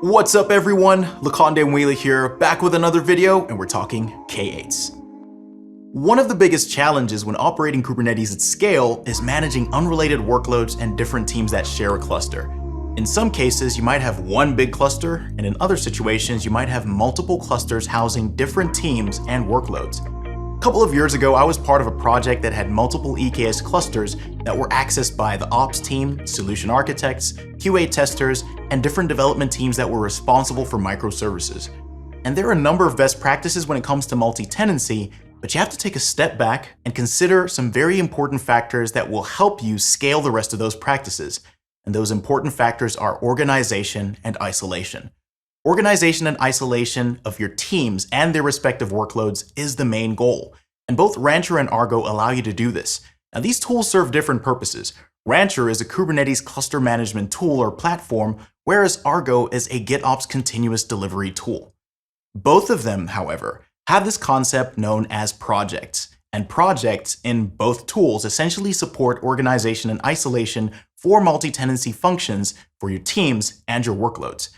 What's up everyone, Lakonde Mwila here, back with another video, and we're talking K8s. One of the biggest challenges when operating Kubernetes at scale is managing unrelated workloads and different teams that share a cluster. In some cases, you might have one big cluster, and in other situations, you might have multiple clusters housing different teams and workloads. A couple of years ago, I was part of a project that had multiple EKS clusters that were accessed by the ops team, solution architects, QA testers, and different development teams that were responsible for microservices. And there are a number of best practices when it comes to multi-tenancy, but you have to take a step back and consider some very important factors that will help you scale the rest of those practices. And those important factors are organization and isolation. Organization and isolation of your teams and their respective workloads is the main goal, and both Rancher and Argo allow you to do this. Now, these tools serve different purposes. Rancher is a Kubernetes cluster management tool or platform, whereas Argo is a GitOps continuous delivery tool. Both of them, however, have this concept known as projects, and projects in both tools essentially support organization and isolation for multi-tenancy functions for your teams and your workloads.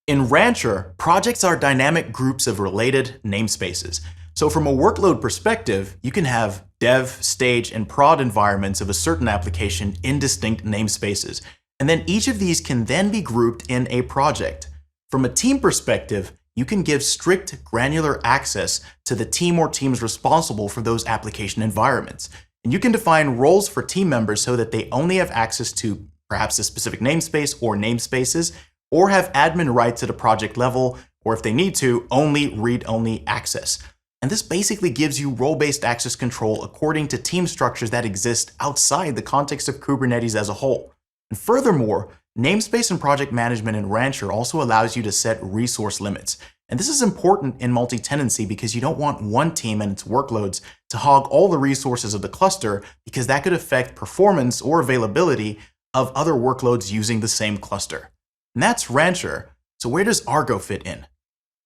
In Rancher, projects are dynamic groups of related namespaces. So from a workload perspective, you can have dev, stage, and prod environments of a certain application in distinct namespaces. And then each of these can then be grouped in a project. From a team perspective, you can give strict granular access to the team or teams responsible for those application environments. And you can define roles for team members so that they only have access to perhaps a specific namespace or namespaces, or have admin rights at a project level, or if they need to, only read-only access. And this basically gives you role-based access control according to team structures that exist outside the context of Kubernetes as a whole. And furthermore, namespace and project management in Rancher also allows you to set resource limits. And this is important in multi-tenancy because you don't want one team and its workloads to hog all the resources of the cluster, because that could affect performance or availability of other workloads using the same cluster. And that's Rancher. So where does Argo fit in?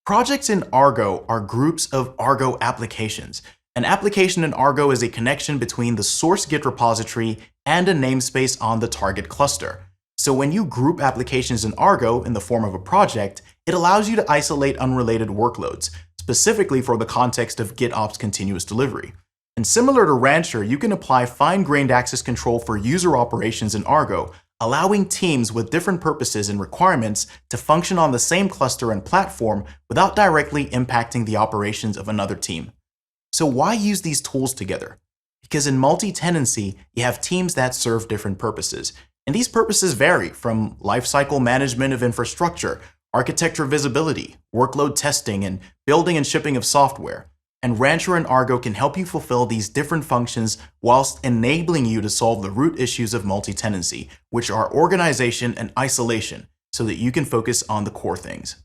Projects in Argo are groups of Argo applications. An application in Argo is a connection between the source Git repository and a namespace on the target cluster. So when you group applications in Argo in the form of a project, it allows you to isolate unrelated workloads, specifically for the context of GitOps continuous delivery. And similar to Rancher, you can apply fine-grained access control for user operations in Argo, allowing teams with different purposes and requirements to function on the same cluster and platform without directly impacting the operations of another team. So why use these tools together? Because in multi-tenancy, you have teams that serve different purposes. And these purposes vary from lifecycle management of infrastructure, architecture visibility, workload testing, and building and shipping of software. And Rancher and Argo can help you fulfill these different functions whilst enabling you to solve the root issues of multi-tenancy, which are organization and isolation, so that you can focus on the core things.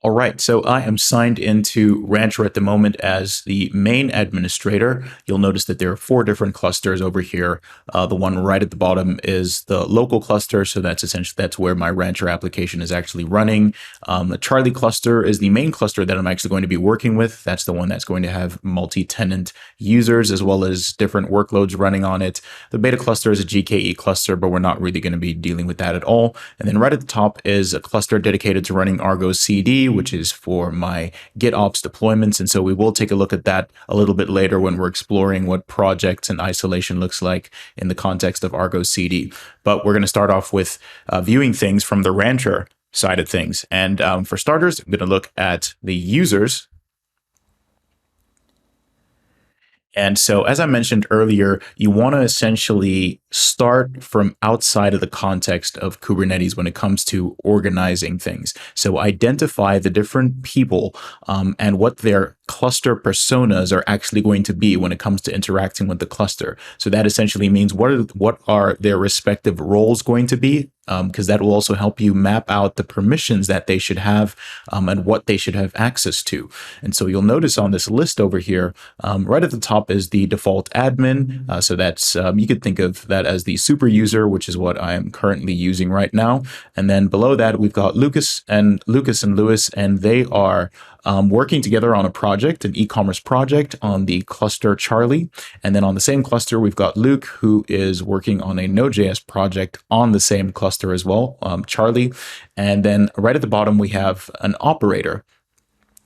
All right, so I am signed into Rancher at the moment as the main administrator. You'll notice that there are 4 different clusters over here. The one right at the bottom is the local cluster, so that's where my Rancher application is actually running. The Charlie cluster is the main cluster that I'm actually going to be working with. That's the one that's going to have multi-tenant users as well as different workloads running on it. The beta cluster is a GKE cluster, but we're not really going to be dealing with that at all. And then right at the top is a cluster dedicated to running Argo CD, which is for my GitOps deployments. And so we will take a look at that a little bit later when we're exploring what projects and isolation looks like in the context of Argo CD. But we're going to start off with viewing things from the Rancher side of things. And for starters, I'm going to look at the users. And so, as I mentioned earlier, you want to essentially start from outside of the context of Kubernetes when it comes to organizing things. So identify the different people and what their cluster personas are actually going to be when it comes to interacting with the cluster. So that essentially means what are their respective roles going to be, because that will also help you map out the permissions that they should have and what they should have access to. And so you'll notice on this list over here, right at the top is the default admin. So that's, you could think of that that as the super user, which is what I am currently using right now. And then below that, we've got Lucas and Lewis, and they are working together on a project, an e-commerce project on the cluster Charlie. And then on the same cluster, we've got Luke, who is working on a Node.js project on the same cluster as well, Charlie. And then right at the bottom, we have an operator.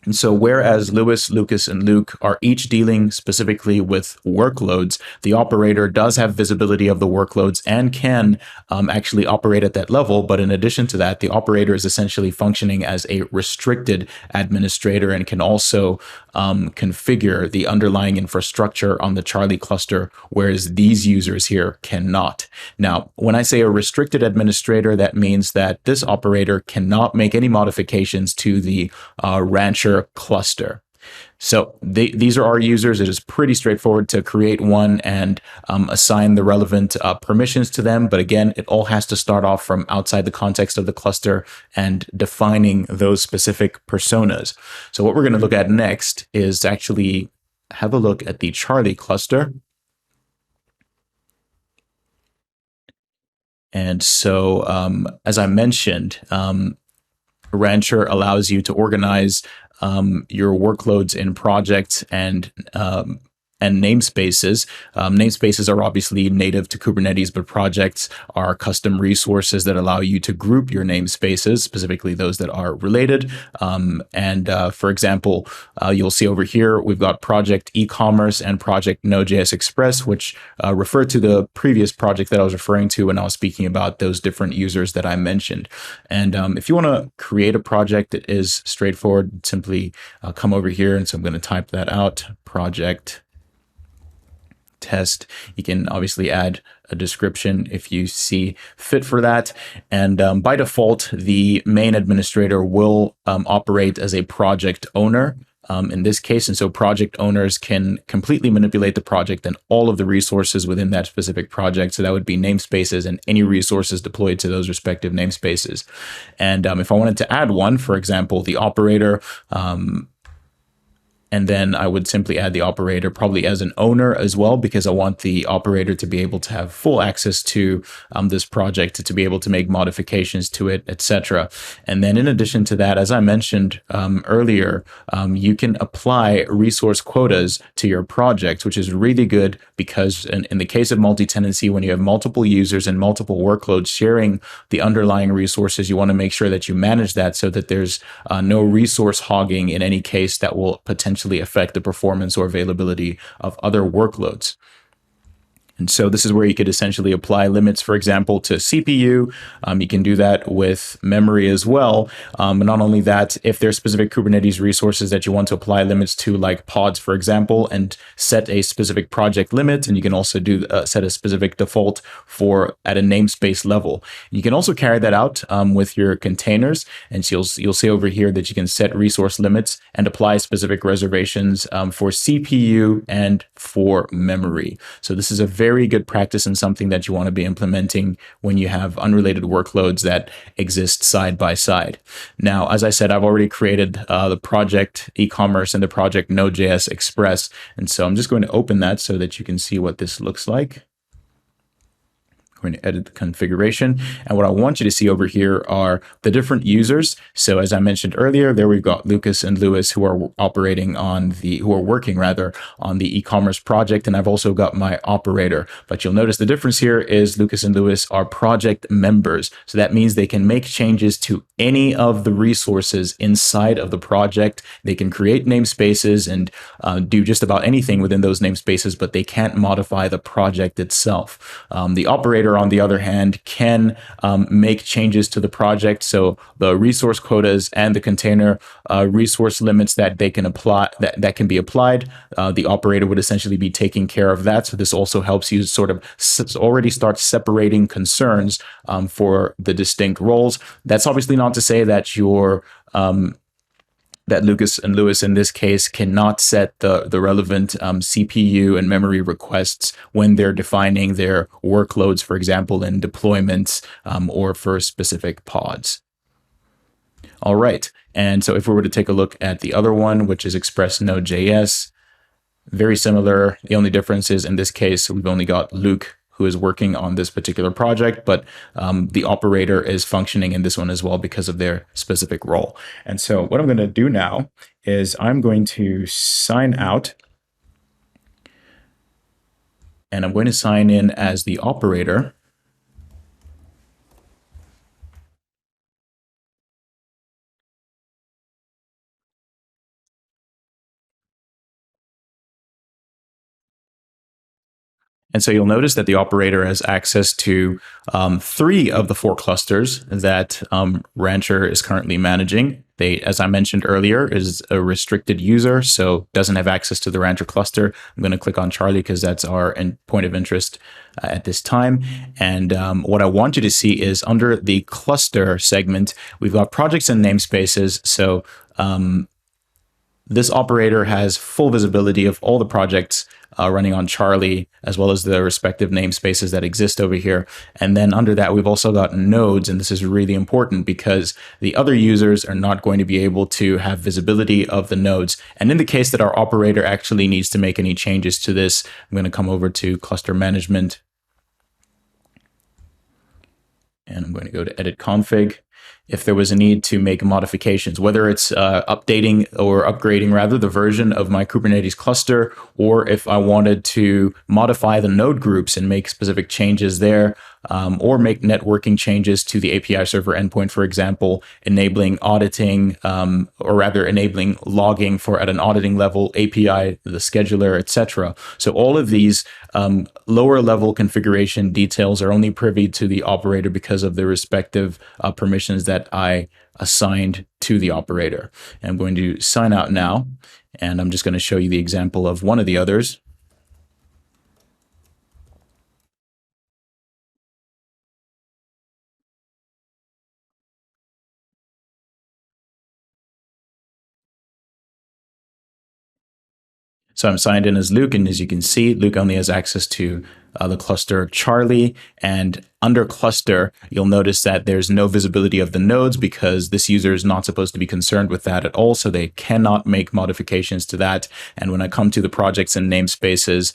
And so whereas Lewis, Lucas, and Luke are each dealing specifically with workloads, the operator does have visibility of the workloads and can actually operate at that level. But in addition to that, the operator is essentially functioning as a restricted administrator and can also configure the underlying infrastructure on the Charlie cluster, whereas these users here cannot. Now, when I say a restricted administrator, that means that this operator cannot make any modifications to the Rancher cluster. So these are our users. It is pretty straightforward to create one and assign the relevant permissions to them. But again, it all has to start off from outside the context of the cluster and defining those specific personas. So what we're going to look at next is to actually have a look at the Charlie cluster. And so as I mentioned, Rancher allows you to organize your workloads in projects and namespaces. Namespaces are obviously native to Kubernetes, but projects are custom resources that allow you to group your namespaces, specifically those that are related. For example, you'll see over here, we've got project e-commerce and project Node.js Express, which refer to the previous project that I was referring to when I was speaking about those different users that I mentioned. And if you want to create a project, it is straightforward. Simply come over here. And so I'm going to type that out, project test. You can obviously add a description if you see fit for that. And by default, the main administrator will operate as a project owner in this case. And so project owners can completely manipulate the project and all of the resources within that specific project. So that would be namespaces and any resources deployed to those respective namespaces. And if I wanted to add one, for example, the operator, and then I would simply add the operator probably as an owner as well, because I want the operator to be able to have full access to this project, to be able to make modifications to it, etc. And then in addition to that, as I mentioned earlier, you can apply resource quotas to your project, which is really good because in the case of multi-tenancy, when you have multiple users and multiple workloads sharing the underlying resources, you want to make sure that you manage that so that there's no resource hogging in any case that will potentially affect the performance or availability of other workloads. And so this is where you could essentially apply limits, for example, to CPU. You can do that with memory as well. And not only that, if there's specific Kubernetes resources that you want to apply limits to, like pods, for example, and set a specific project limit, and you can also do set a specific default for at a namespace level. You can also carry that out with your containers. And so you'll see over here that you can set resource limits and apply specific reservations for CPU and for memory. So this is a very good practice and something that you want to be implementing when you have unrelated workloads that exist side by side. Now, as I said, I've already created the project e-commerce and the project Node.js Express. And so I'm just going to open that so that you can see what this looks like. I'm going to edit the configuration. And what I want you to see over here are the different users. So as I mentioned earlier, there we've got Lucas and Lewis who are working on the e-commerce project. And I've also got my operator. But you'll notice the difference here is Lucas and Lewis are project members. So that means they can make changes to any of the resources inside of the project. They can create namespaces and do just about anything within those namespaces, but they can't modify the project itself. The operator, on the other hand, can make changes to the project. So the resource quotas and the container resource limits that they can apply, that can be applied, the operator would essentially be taking care of that. So this also helps you sort of already start separating concerns for the distinct roles. That's obviously not to say that that Lucas and Lewis in this case cannot set the relevant CPU and memory requests when they're defining their workloads, for example, in deployments or for specific pods. All right. And so if we were to take a look at the other one, which is Express Node.js, very similar. The only difference is in this case, we've only got Luke who is working on this particular project, but the operator is functioning in this one as well because of their specific role. And so what I'm going to do now is I'm going to sign out, and I'm going to sign in as the operator. And so you'll notice that the operator has access to 3 of the 4 clusters that Rancher is currently managing. They, as I mentioned earlier, is a restricted user, so doesn't have access to the Rancher cluster. I'm going to click on Charlie because that's our point of interest at this time. And what I want you to see is under the cluster segment, we've got projects and namespaces. So this operator has full visibility of all the projects running on Charlie, as well as the respective namespaces that exist over here. And then under that, we've also got nodes, and this is really important because the other users are not going to be able to have visibility of the nodes. And in the case that our operator actually needs to make any changes to this, I'm going to come over to cluster management, and I'm going to go to edit config. If there was a need to make modifications, whether it's updating or upgrading rather the version of my Kubernetes cluster, or if I wanted to modify the node groups and make specific changes there, or make networking changes to the API server endpoint, for example, enabling auditing, or rather enabling logging for at an auditing level, API, the scheduler, etc. So all of these lower level configuration details are only privy to the operator because of the respective permissions that I assigned to the operator. And I'm going to sign out now, and I'm just going to show you the example of one of the others. So I'm signed in as Luke, and as you can see, Luke only has access to the cluster Charlie, and under cluster, you'll notice that there's no visibility of the nodes because this user is not supposed to be concerned with that at all, so they cannot make modifications to that. And when I come to the projects and namespaces,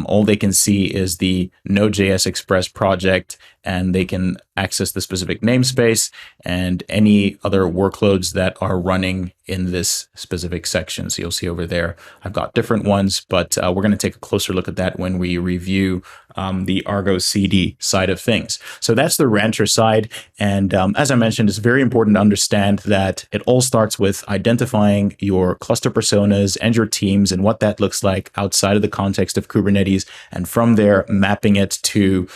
all they can see is the Node.js Express project, and they can access the specific namespace and any other workloads that are running in this specific section. So you'll see over there, I've got different ones, but we're going to take a closer look at that when we review the Argo CD side of things. So that's the Rancher side. And as I mentioned, it's very important to understand that it all starts with identifying your cluster personas and your teams and what that looks like outside of the context of Kubernetes. And from there, mapping it to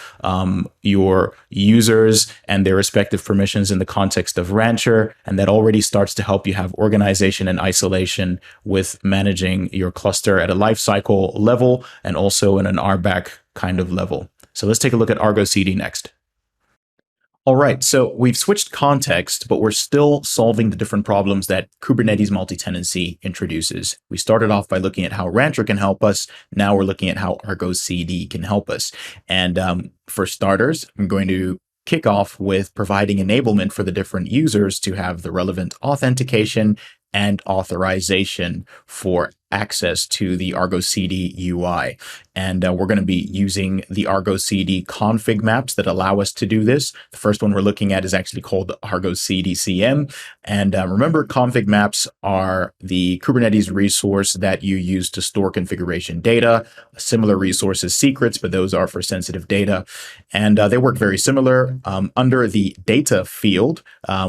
your users and their respective permissions in the context of Rancher. And that already starts to help you have organization and isolation with managing your cluster at a lifecycle level and also in an RBAC kind of level. So let's take a look at Argo CD next. All right, so we've switched context, but we're still solving the different problems that Kubernetes multi-tenancy introduces. We started off by looking at how Rancher can help us. Now we're looking at how Argo CD can help us. And for starters, I'm going to kick off with providing enablement for the different users to have the relevant authentication and authorization for access to the Argo CD UI. And we're going to be using the Argo CD config maps that allow us to do this. The first one we're looking at is actually called Argo CD CM. And remember, config maps are the Kubernetes resource that you use to store configuration data. A similar resource is secrets, but those are for sensitive data. And they work very similar. Under the data field,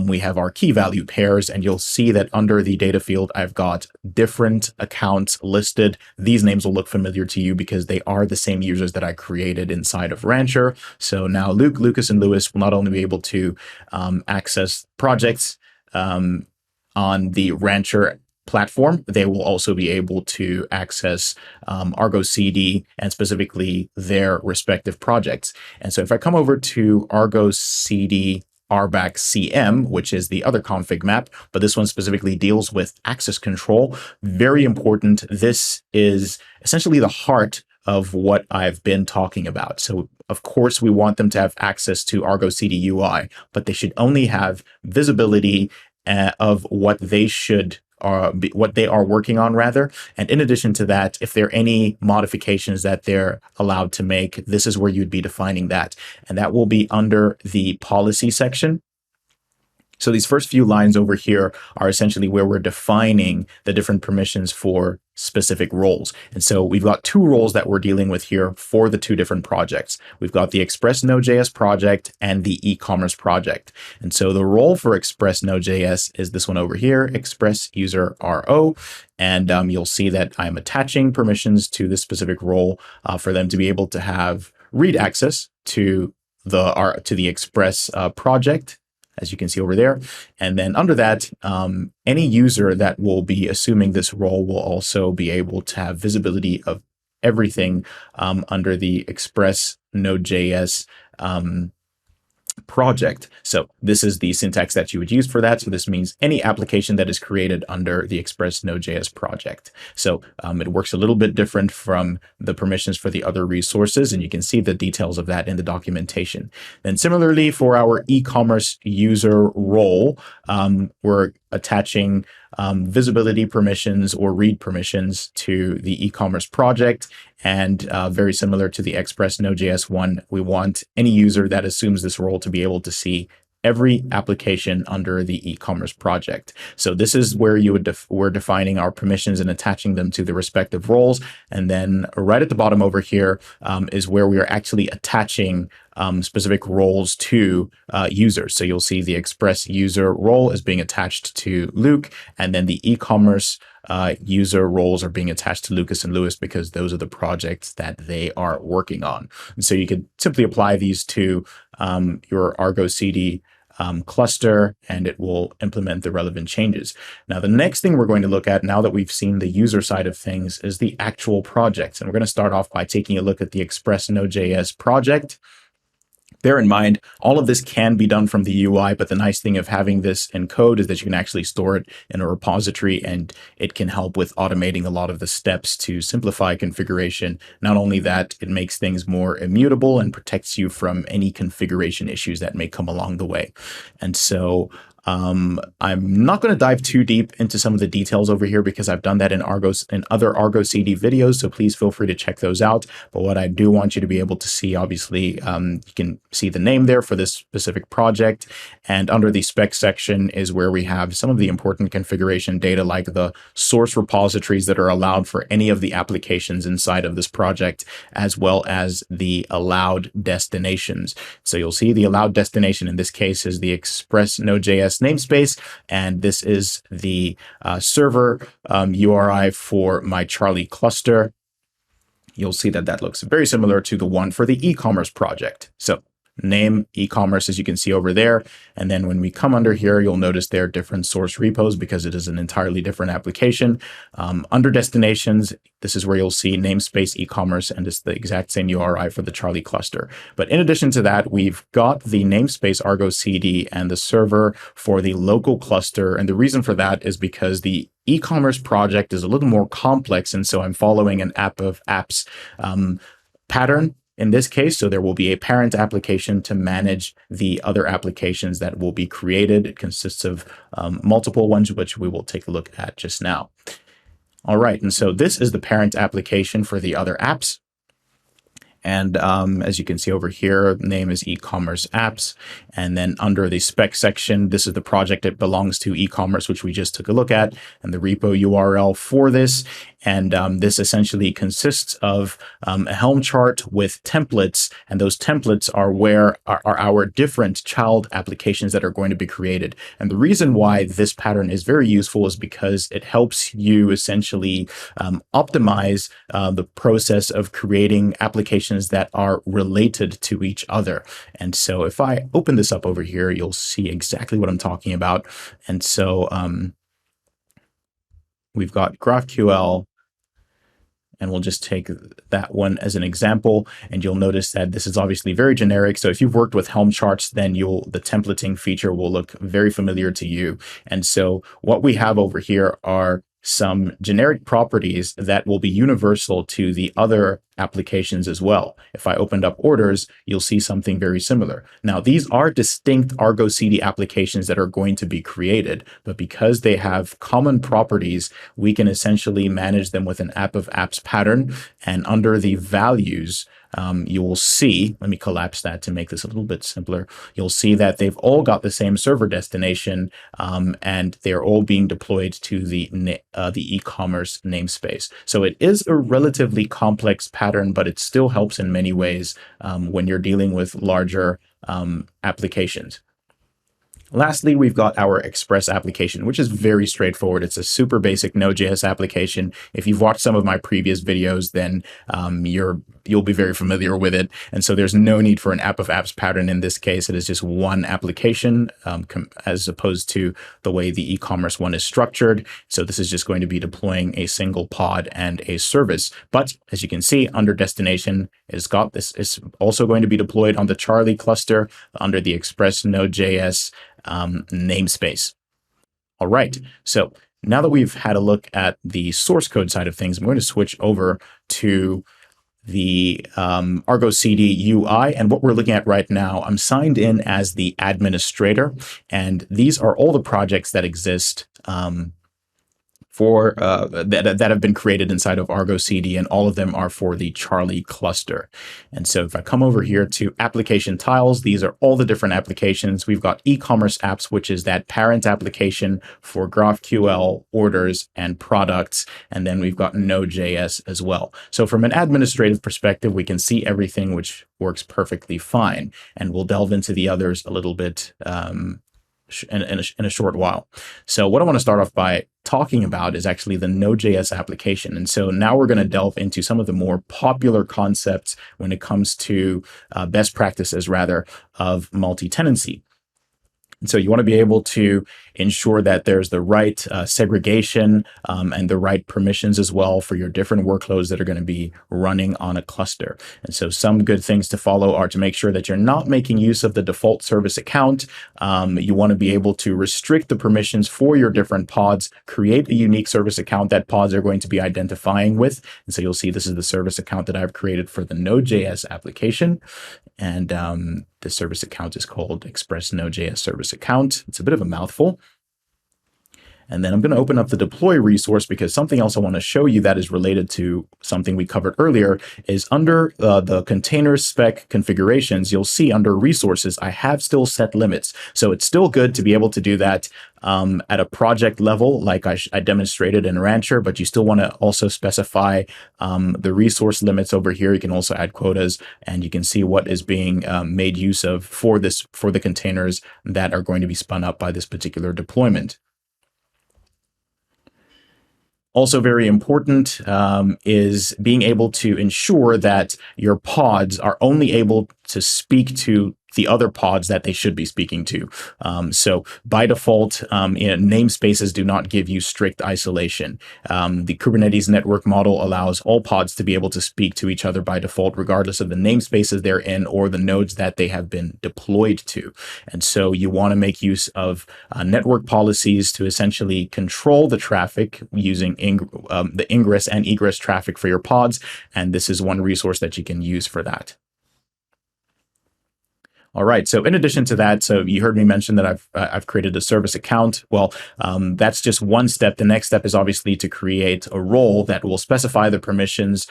we have our key value pairs, and you'll see that under the data field, I've got different accounts listed. These names will look familiar to you because they are the same users that I created inside of Rancher. So now Luke, Lucas, and Lewis will not only be able to access projects on the Rancher platform, they will also be able to access Argo CD and specifically their respective projects. And so if I come over to Argo CD RBAC CM, which is the other config map, but this one specifically deals with access control. Very important. This is essentially the heart of what I've been talking about. So of course, we want them to have access to Argo CD UI, but they should only have visibility of what they should what they are working on rather. And in addition to that, if there are any modifications that they're allowed to make, this is where you'd be defining that. And that will be under the policy section. So these first few lines over here are essentially where we're defining the different permissions for specific roles. And so we've got two roles that we're dealing with here for the two different projects. We've got the Express Node.js project and the e-commerce project. And so the role for Express Node.js is this one over here, Express User RO. And you'll see that I'm attaching permissions to this specific role for them to be able to have read access to the Express project, as you can see over there. And then under that, any user that will be assuming this role will also be able to have visibility of everything under the Express Node.js project. So this is the syntax that you would use for that. So this means any application that is created under the Express Node.js project. So it works a little bit different from the permissions for the other resources, and you can see the details of that in the documentation. Then similarly for our e-commerce user role, we're attaching visibility permissions or read permissions to the e-commerce project. And very similar to the Express Node.js one, we want any user that assumes this role to be able to see every application under the e-commerce project. So this is where we're defining our permissions and attaching them to the respective roles. And then right at the bottom over here is where we are actually attaching specific roles to users. So you'll see the Express user role is being attached to Luke, and then the e-commerce user roles are being attached to Lucas and Lewis because those are the projects that they are working on. And so you could simply apply these to your Argo CD cluster, and it will implement the relevant changes. Now, the next thing we're going to look at, now that we've seen the user side of things, is the actual projects. And we're going to start off by taking a look at the Express Node.js project. Bear in mind, all of this can be done from the UI, but the nice thing of having this in code is that you can actually store it in a repository, and it can help with automating a lot of the steps to simplify configuration. Not only that, it makes things more immutable and protects you from any configuration issues that may come along the way. And so I'm not going to dive too deep into some of the details over here because I've done that in other Argo CD videos, so please feel free to check those out. But what I do want you to be able to see, obviously, you can see the name there for this specific project, and under the spec section is where we have some of the important configuration data, like the source repositories that are allowed for any of the applications inside of this project, as well as the allowed destinations. So you'll see the allowed destination in this case is the Express Node.js namespace, and this is the server URI for my Charlie cluster. You'll see that that looks very similar to the one for the e-commerce project. So name e-commerce, as you can see over there. And then when we come under here, you'll notice there are different source repos because it is an entirely different application. Under destinations, this is where you'll see namespace e-commerce, and it's the exact same URI for the Charlie cluster. But in addition to that, we've got the namespace Argo CD and the server for the local cluster. And the reason for that is because the e-commerce project is a little more complex. And so I'm following an app of apps pattern in this case. So there will be a parent application to manage the other applications that will be created. It consists of multiple ones, which we will take a look at just now. All right, and so this is the parent application for the other apps. And as you can see over here, the name is e-commerce apps. And then under the spec section, this is the project that belongs to e-commerce, which we just took a look at, and the repo URL for this. And this essentially consists of a Helm chart with templates, and those templates are where are our different child applications that are going to be created. And the reason why this pattern is very useful is because it helps you essentially optimize the process of creating applications that are related to each other. And so if I open this up over here, you'll see exactly what I'm talking about. And so we've got GraphQL, and we'll just take that one as an example. And you'll notice that this is obviously very generic. So if you've worked with Helm charts, then the templating feature will look very familiar to you. And so what we have over here are some generic properties that will be universal to the other applications as well. If I opened up orders, you'll see something very similar. Now, these are distinct Argo CD applications that are going to be created, but because they have common properties, we can essentially manage them with an app of apps pattern. And under the values, you will see, let me collapse that to make this a little bit simpler. You'll see that they've all got the same server destination, and they're all being deployed to the e-commerce namespace. So it is a relatively complex pattern, but it still helps in many ways when you're dealing with larger applications. Lastly, we've got our Express application, which is very straightforward. It's a super basic Node.js application. If you've watched some of my previous videos, then you'll be very familiar with it. And so there's no need for an app of apps pattern in this case. It is just one application as opposed to the way the e-commerce one is structured. So this is just going to be deploying a single pod and a service. But as you can see, under destination, it's got this. It's also going to be deployed on the Charlie cluster under the Express Node.js namespace. All right, so now that we've had a look at the source code side of things, I'm going to switch over to the Argo CD UI. And what we're looking at right now, I'm signed in as the administrator, and these are all the projects that exist that have been created inside of Argo CD, and all of them are for the Charlie cluster. And so if I come over here to application tiles, these are all the different applications. We've got e-commerce apps, which is that parent application for GraphQL, orders, and products. And then we've got Node.js as well. So from an administrative perspective, we can see everything, which works perfectly fine. And we'll delve into the others a little bit in a short while. So what I want to start off by talking about is actually the Node.js application. And so now we're going to delve into some of the more popular concepts when it comes to best practices, rather, of multi-tenancy. And so you want to be able to ensure that there's the right segregation and the right permissions as well for your different workloads that are going to be running on a cluster. And so some good things to follow are to make sure that you're not making use of the default service account. You want to be able to restrict the permissions for your different pods, create a unique service account that pods are going to be identifying with. And so you'll see this is the service account that I've created for the Node.js application. And the service account is called Express Node.js Service Account. It's a bit of a mouthful. And then I'm going to open up the deploy resource, because something else I want to show you that is related to something we covered earlier is under the container spec configurations. You'll see under resources, I have still set limits. So it's still good to be able to do that at a project level, like I demonstrated in Rancher, but you still want to also specify the resource limits over here. You can also add quotas, and you can see what is being made use of for the containers that are going to be spun up by this particular deployment. Also very important is being able to ensure that your pods are only able to speak to the other pods that they should be speaking to. So by default, namespaces do not give you strict isolation. The Kubernetes network model allows all pods to be able to speak to each other by default, regardless of the namespaces they're in or the nodes that they have been deployed to. And so you want to make use of network policies to essentially control the traffic using the ingress and egress traffic for your pods. And this is one resource that you can use for that. All right. So in addition to that, so you heard me mention that I've created a service account. Well, that's just one step. The next step is obviously to create a role that will specify the permissions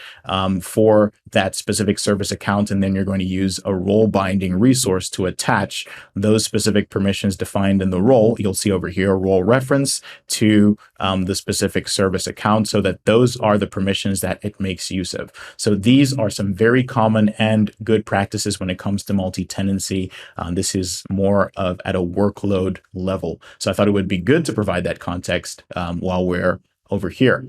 for that specific service account. And then you're going to use a role binding resource to attach those specific permissions defined in the role. You'll see over here a role reference to the specific service account, so that those are the permissions that it makes use of. So these are some very common and good practices when it comes to multi-tenancy. This is more of at a workload level. So I thought it would be good to provide that context while we're over here.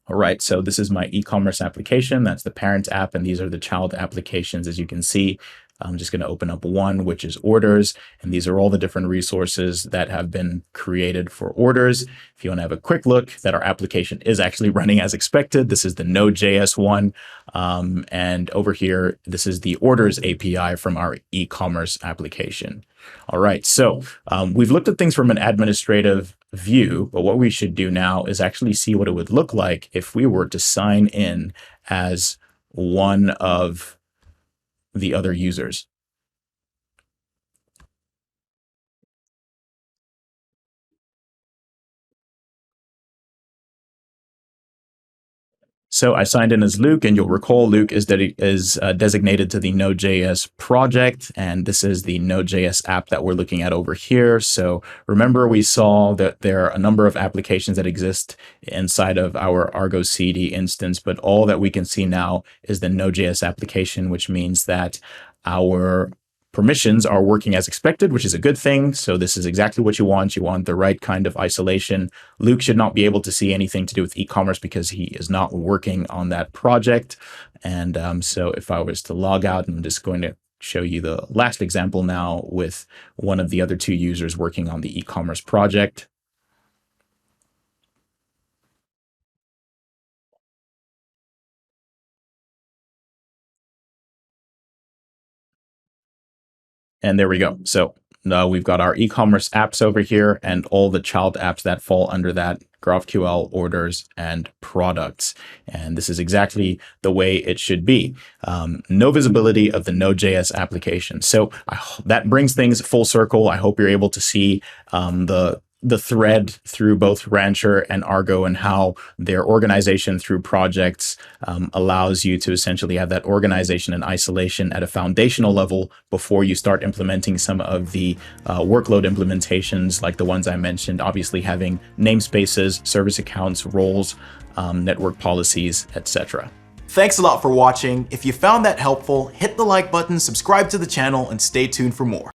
All right, so this is my e-commerce application. That's the parent app, and these are the child applications, as you can see. I'm just going to open up one, which is orders. And these are all the different resources that have been created for orders. If you want to have a quick look that our application is actually running as expected, this is the Node.js one. And over here, this is the orders API from our e-commerce application. All right, so we've looked at things from an administrative view, but what we should do now is actually see what it would look like if we were to sign in as one of the other users. So I signed in as Luke, and you'll recall Luke is designated to the Node.js project, and this is the Node.js app that we're looking at over here. So remember, we saw that there are a number of applications that exist inside of our Argo CD instance, but all that we can see now is the Node.js application, which means that our permissions are working as expected, which is a good thing. So this is exactly what you want. You want the right kind of isolation. Luke should not be able to see anything to do with e-commerce because he is not working on that project. And so if I was to log out, I'm just going to show you the last example now with one of the other two users working on the e-commerce project. And there we go. So now we've got our e-commerce apps over here and all the child apps that fall under that: GraphQL, orders, and products. And this is exactly the way it should be. No visibility of the Node.js application. So that brings things full circle. I hope you're able to see the thread through both Rancher and Argo and how their organization through projects allows you to essentially have that organization and isolation at a foundational level before you start implementing some of the workload implementations like the ones I mentioned, obviously having namespaces, service accounts, roles, network policies, etc. Thanks a lot for watching. If you found that helpful, hit the like button, subscribe to the channel, and stay tuned for more.